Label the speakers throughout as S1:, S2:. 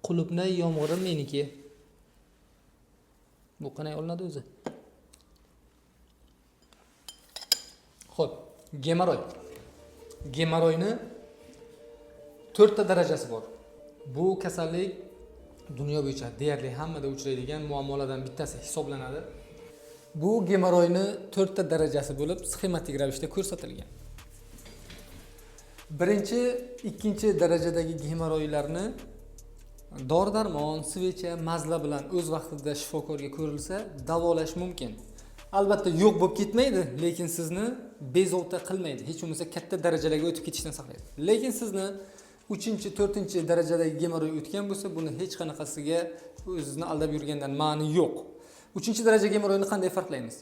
S1: Qulupnay yomg'iri meniki. Bu qanday olinadi o'zi? Xo'p, gemoroy. Gemoroyni 4 ta darajasi bor. Bu kasallik dunyo bo'yicha deyarli hammada uchraydigan muammolardan bittasi hisoblanadi. Bu gemoroyni 4 ta darajasi bo'lib, sxematik ravishda ko'rsatilgan. Birinchi, ikkinchi darajadagi gemoroylarni dori-darmon, svecha, mazla bilan o'z vaqtida shifokorga ko'rilsa davolash mumkin. Albatta yo'q bo'lib ketmaydi, lekin sizni bezovta qilmaydi. Hech bo'lmasa katta darajalarga o'tib ketishdan saqlaydi. Lekin sizni 3-chi, 4-chi darajadagi gemoroy o'tgan bo'lsa, buni hech qanaqasiga o'zingizni aldab yurgandan ma'ni yo'q. 3-chi daraja gemoroyni qanday farqlaymiz?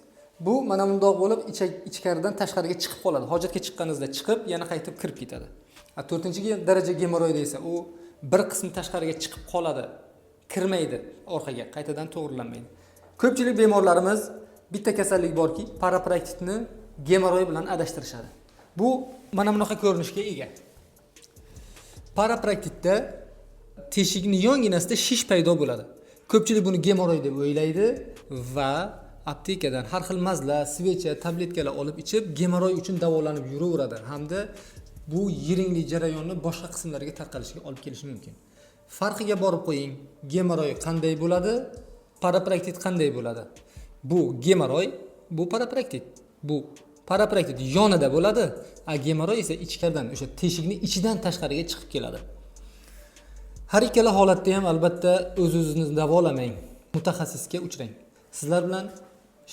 S1: Bu mana bundoq bo'lib, ichkaridan tashqariga chiqib qoladi. Hojatga chiqqaningizda chiqib, yana qaytib kirib ketadi. 4-chi daraja gemoroyda esa u bir qismi tashqariga chiqib qoladi, kirmaydi orqaga, qaytadan to'g'rilanmaydi. Ko'pchilik bemorlarimiz bitta kasallik borki, parapraktitni gemoroy bilan adashtirishadi. Bu mana bunaqa ko'rinishga ega. Parapraktitda teshikning yonginasida shish paydo bo'ladi. Ko'pchilik buni gemoroy deb o'ylaydi va aptekadan har xil mazla, svecha, tabletkalar olib ichib, gemoroy uchun davolanib yuraveradi hamda bu yiringlik jarayonni boshqa qismlarga tarqalishiga olib kelishi mumkin. Farqiga borib qo'ying. Gemoroy qanday bo'ladi? Parapraktit qanday bo'ladi? Bu gemoroy, bu parapraktit. Bu parapraktit yonida bo'ladi, a gemoroy esa ichkaridan, o'sha teshikning ichidan tashqariga chiqib keladi. Har ikkala holatda ham albatta o'z-o'zingizni davolamang, mutaxassisga uchrang. Sizlar bilan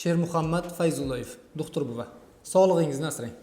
S1: Shermuhammad Fayzullayev, doktor buva. Sog'lig'ingizni asrang.